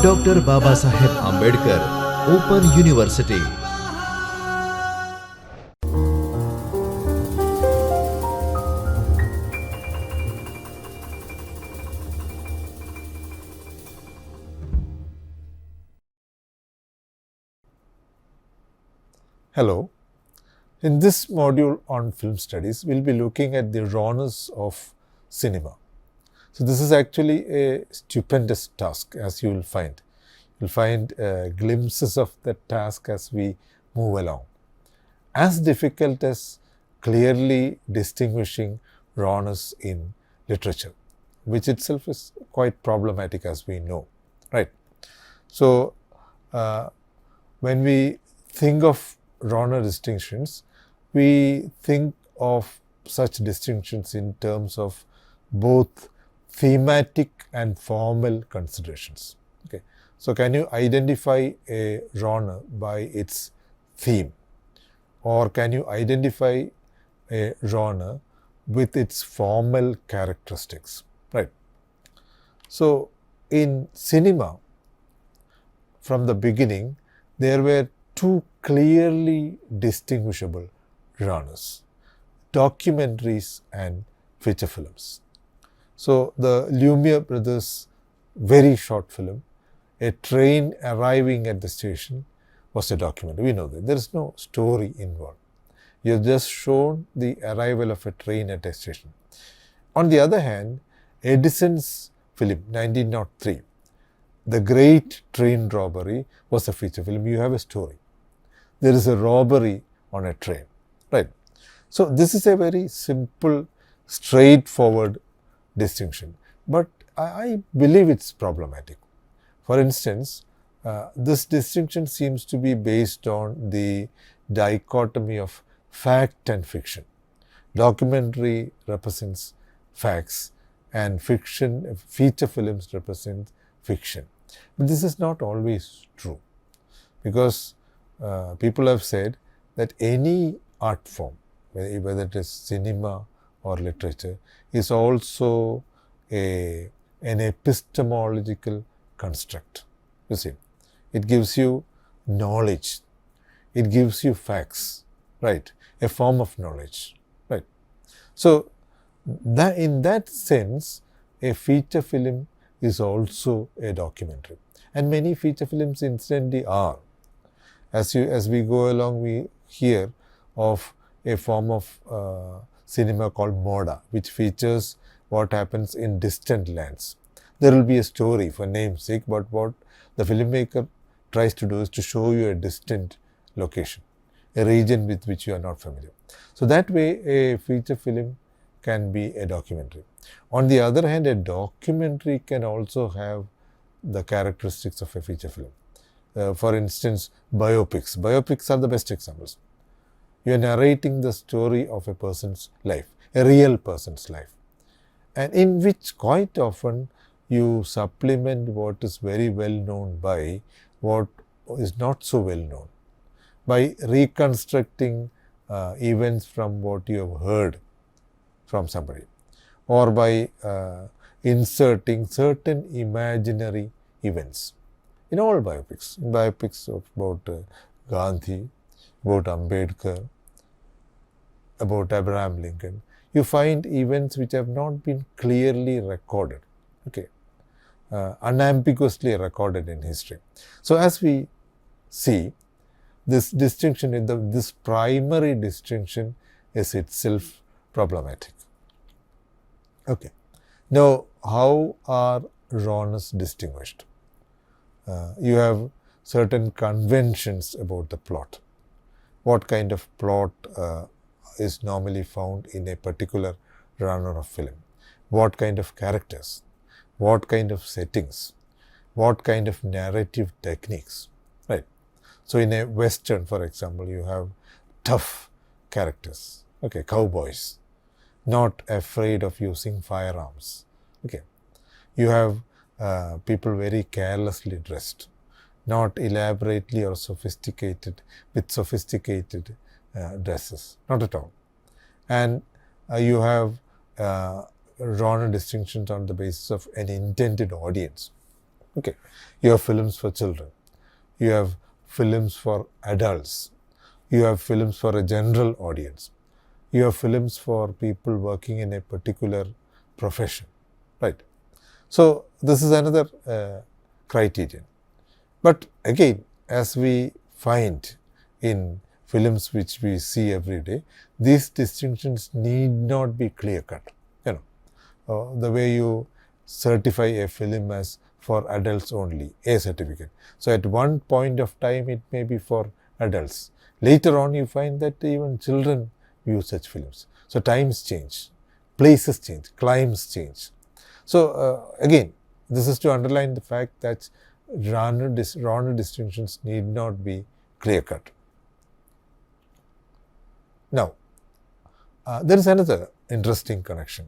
Dr. Babasaheb Ambedkar, Open University. Hello. In this module on film studies, we'll be looking at the genres of cinema. So this is actually a stupendous task, as you will find. You'll find glimpses of that task as we move along. As difficult as clearly distinguishing genres in literature, which itself is quite problematic, as we know, right? So when we think of genre distinctions, we think of such distinctions in terms of both thematic and formal considerations. Okay, so can you identify a genre by its theme, or can you identify a genre with its formal characteristics, right? So in cinema, from the beginning, there were two clearly distinguishable genres: documentaries and feature films. So the Lumiere brothers' very short film, A Train Arriving at the Station, was a documentary. We know that. There is no story involved. You have just shown the arrival of a train at a station. On the other hand, Edison's film, 1903, The Great Train Robbery, was a feature film. You have a story. There is a robbery on a train, right? So this is a very simple, straightforward distinction, but I believe it's problematic. For instance, this distinction seems to be based on the dichotomy of fact and fiction. Documentary represents facts and fiction, feature films represent fiction. But this is not always true, because people have said that any art form, whether it is cinema or literature, is also an epistemological construct. You see, it gives you knowledge, it gives you facts, right? A form of knowledge, right? So that in that sense, a feature film is also a documentary, and many feature films incidentally are. As we go along, we hear of a form of cinema called moda, which features what happens in distant lands. There will be a story for namesake, but what the filmmaker tries to do is to show you a distant location, a region with which you are not familiar. So that way, a feature film can be a documentary. On the other hand, a documentary can also have the characteristics of a feature film. For instance, biopics. Biopics are the best examples. You are narrating the story of a person's life, a real person's life, and in which quite often you supplement what is very well known by what is not so well known, by reconstructing events from what you have heard from somebody, or by inserting certain imaginary events. In all biopics, about Gandhi, about Ambedkar, about Abraham Lincoln, you find events which have not been clearly recorded, okay, unambiguously recorded in history. So as we see, this distinction, this primary distinction is itself problematic. Okay, now how are genres distinguished? You have certain conventions about the plot. What kind of plot is normally found in a particular genre of film? What kind of characters? What kind of settings? What kind of narrative techniques? Right. So in a Western, for example, you have tough characters, okay, cowboys, not afraid of using firearms. Okay, you have people very carelessly dressed, not elaborately or sophisticated with sophisticated dresses, not at all. And you have genre distinctions on the basis of an intended audience. Okay, you have films for children, you have films for adults, you have films for a general audience, you have films for people working in a particular profession, right? So this is another criterion. But again, as we find in films which we see every day, these distinctions need not be clear cut. The way you certify a film as for adults only, a certificate. So at one point of time it may be for adults. Later on you find that even children view such films. So times change, places change, climes change. So again, this is to underline the fact that genre distinctions need not be clear cut. Now, there is another interesting connection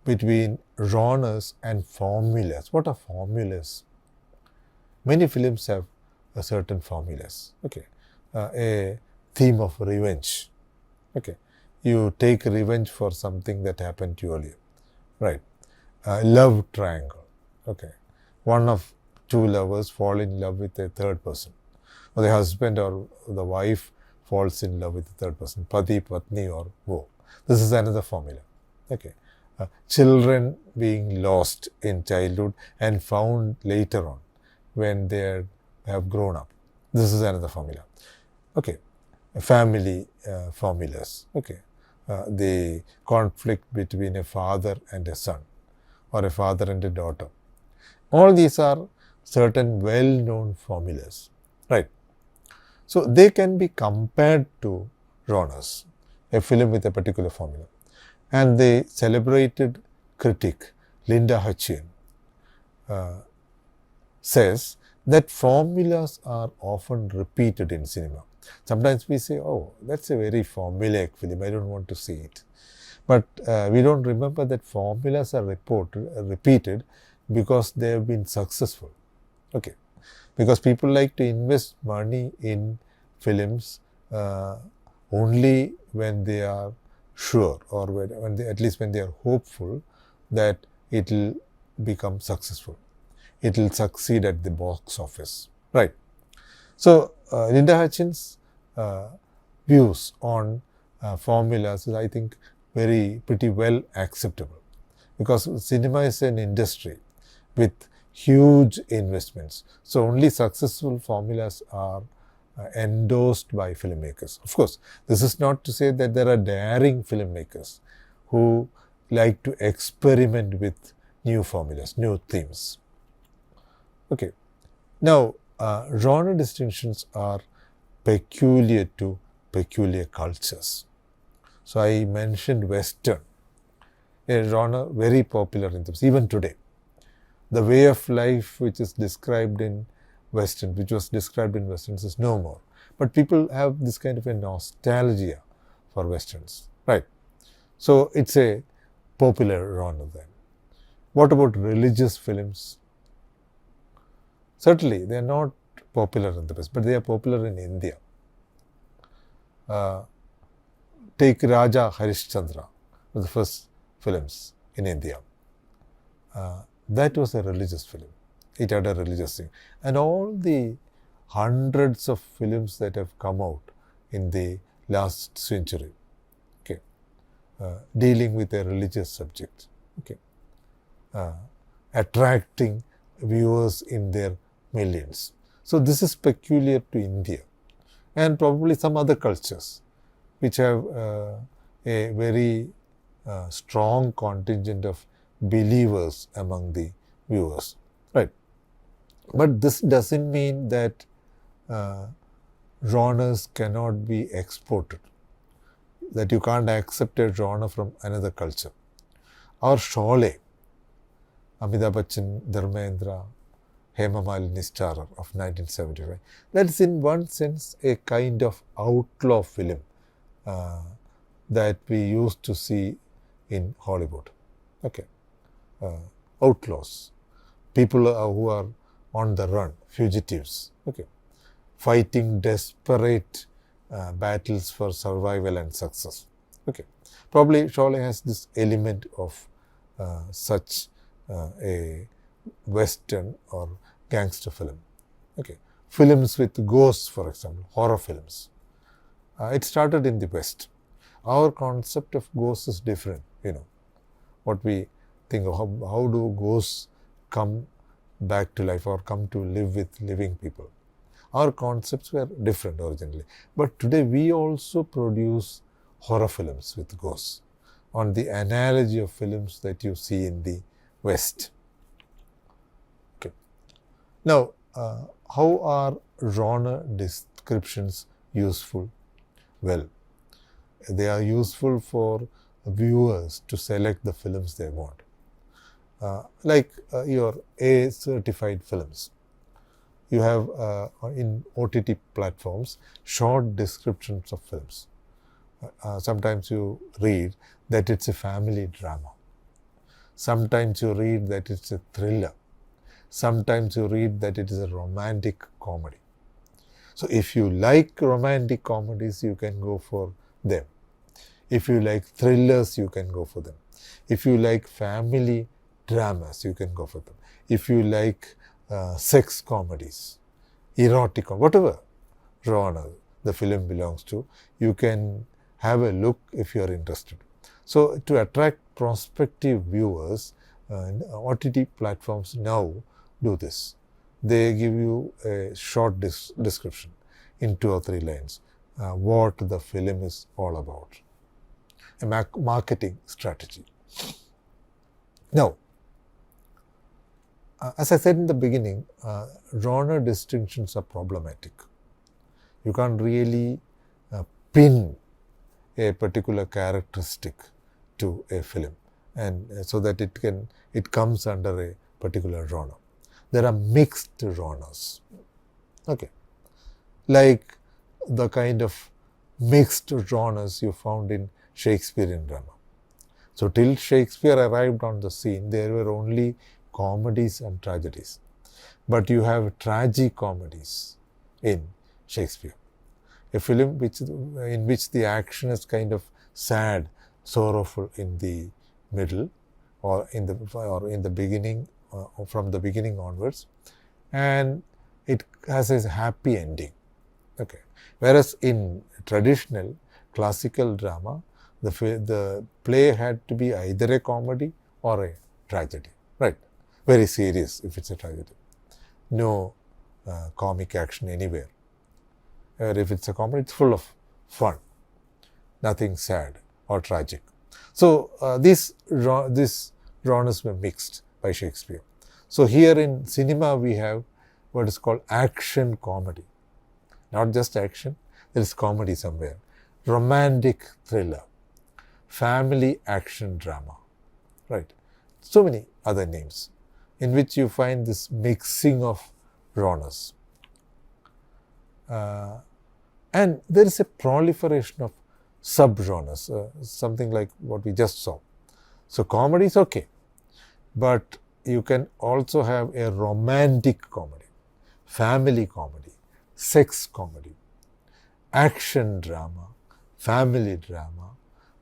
between genres and formulas. What are formulas? Many films have a certain formulas. Okay, a theme of revenge. Okay, you take revenge for something that happened to you earlier, right? Love triangle. Okay, one of two lovers fall in love with a third person, or the husband or the wife falls in love with the third person, pati, patni, or wo. This is another formula. Okay, children being lost in childhood and found later on when they have grown up. This is another formula. Okay, family formulas. Okay, the conflict between a father and a son, or a father and a daughter. All these are certain well-known formulas, right? So they can be compared to genres, a film with a particular formula. And the celebrated critic Linda Hutcheon says that formulas are often repeated in cinema. Sometimes we say, oh, that's a very formulaic film, I don't want to see it. But we don't remember that formulas are repeated because they have been successful. Okay, because people like to invest money in films only when they are sure, or when they, at least when they are hopeful that it will become successful. It will succeed at the box office, right? So Linda Hutcheon's views on formulas is, I think, pretty well acceptable, because cinema is an industry with huge investments. So only successful formulas are endorsed by filmmakers. Of course, this is not to say that there are daring filmmakers who like to experiment with new formulas, new themes. Okay, now genre distinctions are peculiar to peculiar cultures. So I mentioned Western, a genre very popular in terms, even today. The way of life which is described in Western, which was described in Westerns, is no more. But people have this kind of a nostalgia for Westerns, right? So it's a popular genre then. What about religious films? Certainly, they are not popular in the West, but they are popular in India. Take Raja Harishchandra, the first films in India. That was a religious film. It had a religious thing. And all the hundreds of films that have come out in the last century, okay, dealing with a religious subject, okay, attracting viewers in their millions. So this is peculiar to India and probably some other cultures which have a very strong contingent of believers among the viewers, right? But this doesn't mean that genres cannot be exported, that you can't accept a genre from another culture. Or Sholay, Amitabh Bachchan, Dharmendra, Hema Malini starrer of 1975. That's in one sense a kind of outlaw film that we used to see in Hollywood. Okay, outlaws, people who are on the run, fugitives. Okay, fighting desperate battles for survival and success. Okay, probably Sholay has this element of such a Western or gangster film. Okay, films with ghosts, for example, horror films. It started in the West. Our concept of ghosts is different. What we think of how do ghosts come back to life or come to live with living people. Our concepts were different originally. But today we also produce horror films with ghosts on the analogy of films that you see in the West. Okay. Now, how are genre descriptions useful? Well, they are useful for viewers to select the films they want. Like your A-certified films. You have in OTT platforms short descriptions of films. Sometimes you read that it's a family drama. Sometimes you read that it's a thriller. Sometimes you read that it is a romantic comedy. So if you like romantic comedies, you can go for them. If you like thrillers, you can go for them. If you like family dramas, you can go for them. If you like sex comedies, erotic, whatever genre the film belongs to, you can have a look if you are interested. So to attract prospective viewers, OTT platforms now do this. They give you a short description in 2 or 3 lines, what the film is all about. A marketing strategy. Now, as I said in the beginning, genre distinctions are problematic. You can't really pin a particular characteristic to a film, and so that it comes under a particular genre. There are mixed genres. Okay, like the kind of mixed genres you found in Shakespearean drama. So till Shakespeare arrived on the scene, there were only comedies and tragedies. But you have tragicomedies in Shakespeare. A film in which the action is kind of sad, sorrowful in the middle, or in the beginning, from the beginning onwards, and it has a happy ending. Okay. Whereas in traditional classical drama, the play had to be either a comedy or a tragedy, right? Very serious if it's a tragedy. No comic action anywhere. Or if it's a comedy, it's full of fun. Nothing sad or tragic. So these genres were mixed by Shakespeare. So here in cinema we have what is called action comedy. Not just action, there is comedy somewhere. Romantic thriller. Family action drama. Right. So many other names in which you find this mixing of genres. And there is a proliferation of sub-genres, something like what we just saw. So comedy is okay, but you can also have a romantic comedy, family comedy, sex comedy, action drama, family drama,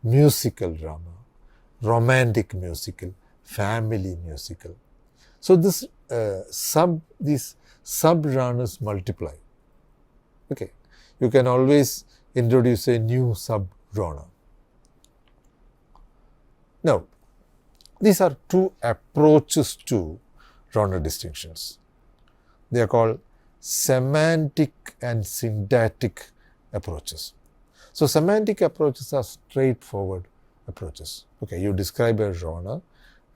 musical drama, romantic musical, family musical. So these sub-genres multiply. Okay, you can always introduce a new sub-genre. Now, these are 2 approaches to genre distinctions. They are called semantic and syntactic approaches. So semantic approaches are straightforward approaches. Okay, you describe a genre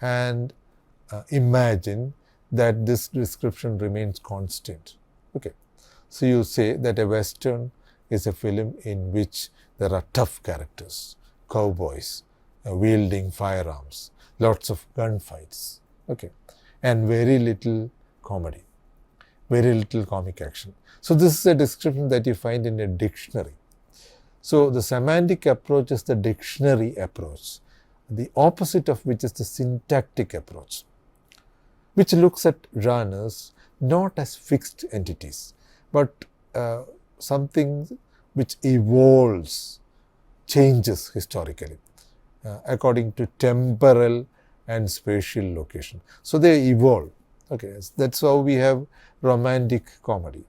and imagine that this description remains constant. Okay, so you say that a Western is a film in which there are tough characters, cowboys, wielding firearms, lots of gunfights, okay, and very little comedy, very little comic action. So this is a description that you find in a dictionary. So the semantic approach is the dictionary approach, the opposite of which is the syntactic approach, which looks at genres not as fixed entities, but something which evolves, changes historically, according to temporal and spatial location. So they evolve. Okay, that's how we have romantic comedy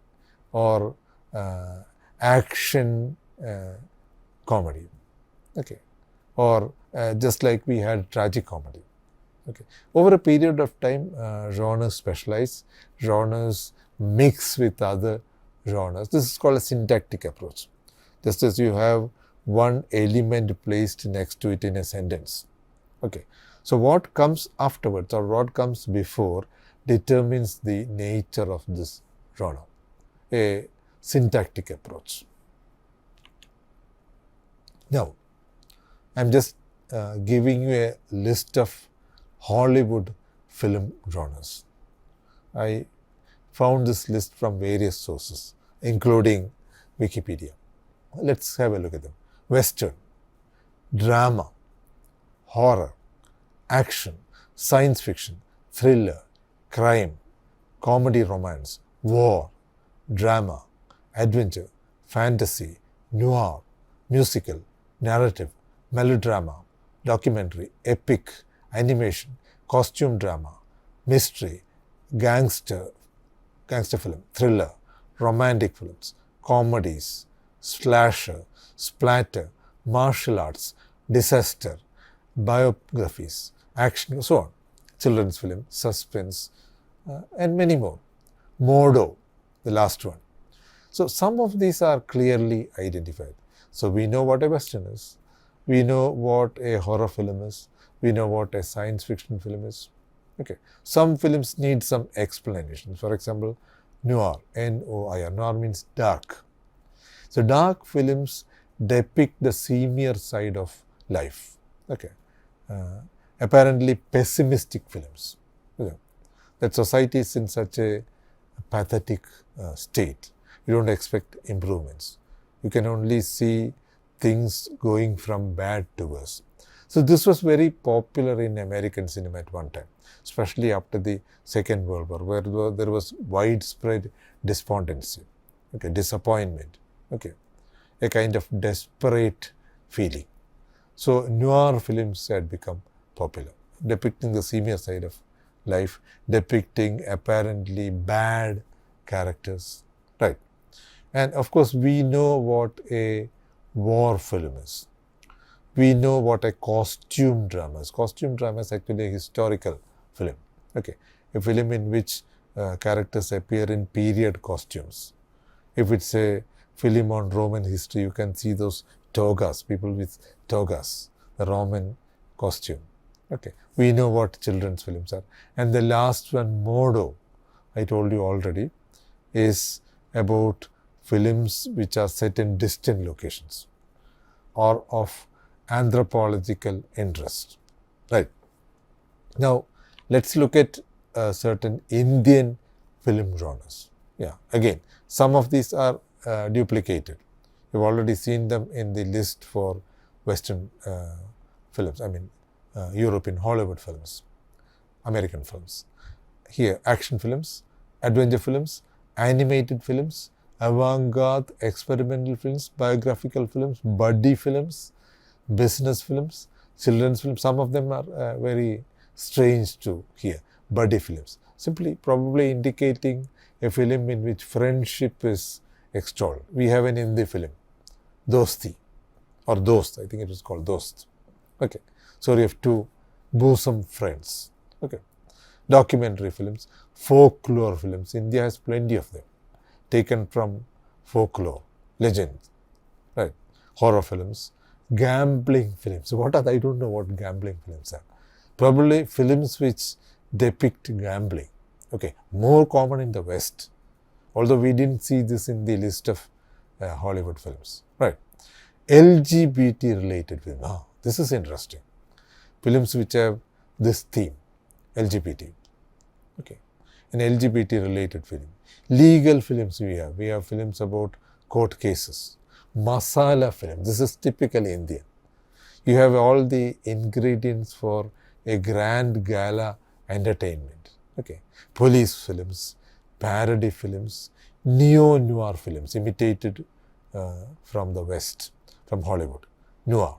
or action comedy. Okay, or just like we had tragic comedy. Okay, over a period of time, genres specialize, genres mix with other genres. This is called a syntactic approach. Just as you have one element placed next to it in a sentence. Okay, so what comes afterwards or what comes before determines the nature of this genre, a syntactic approach. Now, I'm just giving you a list of Hollywood film genres. I found this list from various sources, including Wikipedia. Let's have a look at them. Western, drama, horror, action, science fiction, thriller, crime, comedy romance, war, drama, adventure, fantasy, noir, musical, narrative, melodrama, documentary, epic, animation, costume drama, mystery, gangster film, thriller, romantic films, comedies, slasher, splatter, martial arts, disaster, biographies, action, so on, children's film, suspense, and many more. Modo, the last one. So some of these are clearly identified. So we know what a Western is. We know what a horror film is. We know what a science fiction film is. Okay. Some films need some explanation. For example, noir, N-O-I-R. Noir means dark. So dark films depict the seamier side of life. Okay. Apparently pessimistic films. Okay. That society is in such a pathetic state. You don't expect improvements. You can only see things going from bad to worse. So this was very popular in American cinema at one time, especially after the Second World War, where there was widespread despondency, okay, disappointment, okay, a kind of desperate feeling. So noir films had become popular, depicting the seamier side of life, depicting apparently bad characters, right? And of course, we know what a war film is. We know what a costume drama is. Costume drama is actually a historical film. Okay, a film in which characters appear in period costumes. If it's a film on Roman history, you can see those togas, people with togas, the Roman costume. Okay, we know what children's films are. And the last one, Modo, I told you already, is about films which are set in distant locations or of anthropological interest. Right. Now, let's look at certain Indian film genres. Yeah, again, some of these are duplicated. You've already seen them in the list for Western films, European Hollywood films, American films. Here, action films, adventure films, animated films, avant-garde experimental films, biographical films, buddy films, business films, children's films. Some of them are very strange to hear. Buddy films, simply probably indicating a film in which friendship is extolled. We have an Hindi film, Dosti, or Dost, I think it was called Dost. Okay, so we have two bosom friends. Okay, documentary films, folklore films. India has plenty of them, taken from folklore, legends, right? Horror films, gambling films. What are they? I don't know what gambling films are. Probably films which depict gambling. Okay, more common in the West, although we didn't see this in the list of Hollywood films, right? LGBT related films. Oh, this is interesting. Films which have this theme, LGBT. Okay, an LGBT related film. Legal films we have films about court cases. Masala film, this is typically Indian. You have all the ingredients for a grand gala entertainment. Okay, police films, parody films, neo-noir films imitated from the West, from Hollywood. Noir,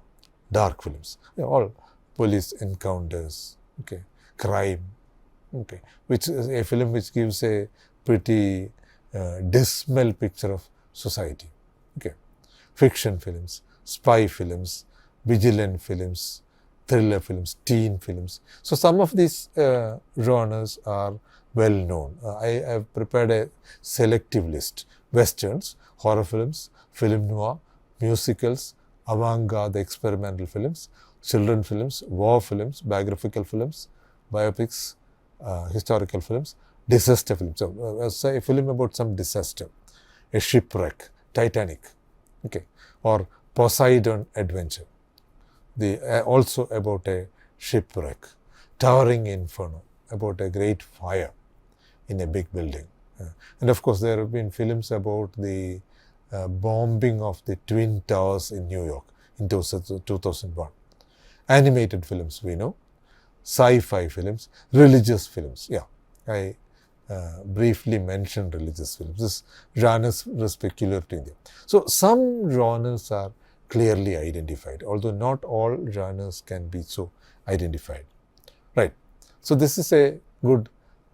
dark films, all police encounters, okay, crime, okay, which is a film which gives a pretty dismal picture of society. Okay, fiction films, spy films, vigilant films, thriller films, teen films. So some of these genres are well known. I have prepared a selective list: westerns, horror films, film noir, musicals, avant-garde experimental films, children films, war films, biographical films, biopics, historical films, disaster films. So, say a film about some disaster, a shipwreck, Titanic, okay, or Poseidon Adventure. Also about a shipwreck, Towering Inferno, about a great fire in a big building. And of course, there have been films about the bombing of the Twin Towers in New York in 2001. Animated films, we know, sci-fi films, religious films. Yeah, I briefly mentioned religious films. This genres is peculiar to India. So some genres are clearly identified, although not all genres can be so identified. Right. So this is a good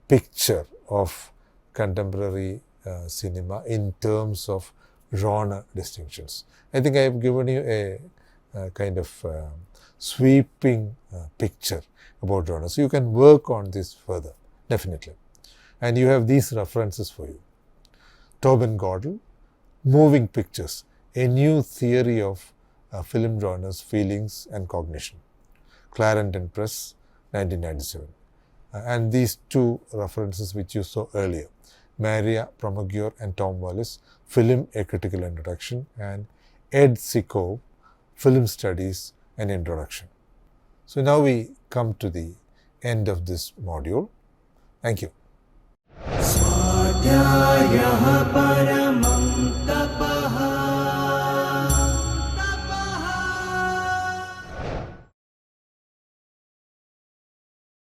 picture of contemporary cinema in terms of genre distinctions. I think I have given you a kind of sweeping picture about genres. So you can work on this further, definitely. And you have these references for you. Tobin Gordon, Moving Pictures, a new theory of film genres, feelings and cognition. Clarendon Press, 1997. And these two references which you saw earlier, Maria Promogure and Tom Wallace, Film, A Critical Introduction, and Ed Sikov, Film Studies, an Introduction. So now we come to the end of this module. Thank you. स्वाध्यायः परमं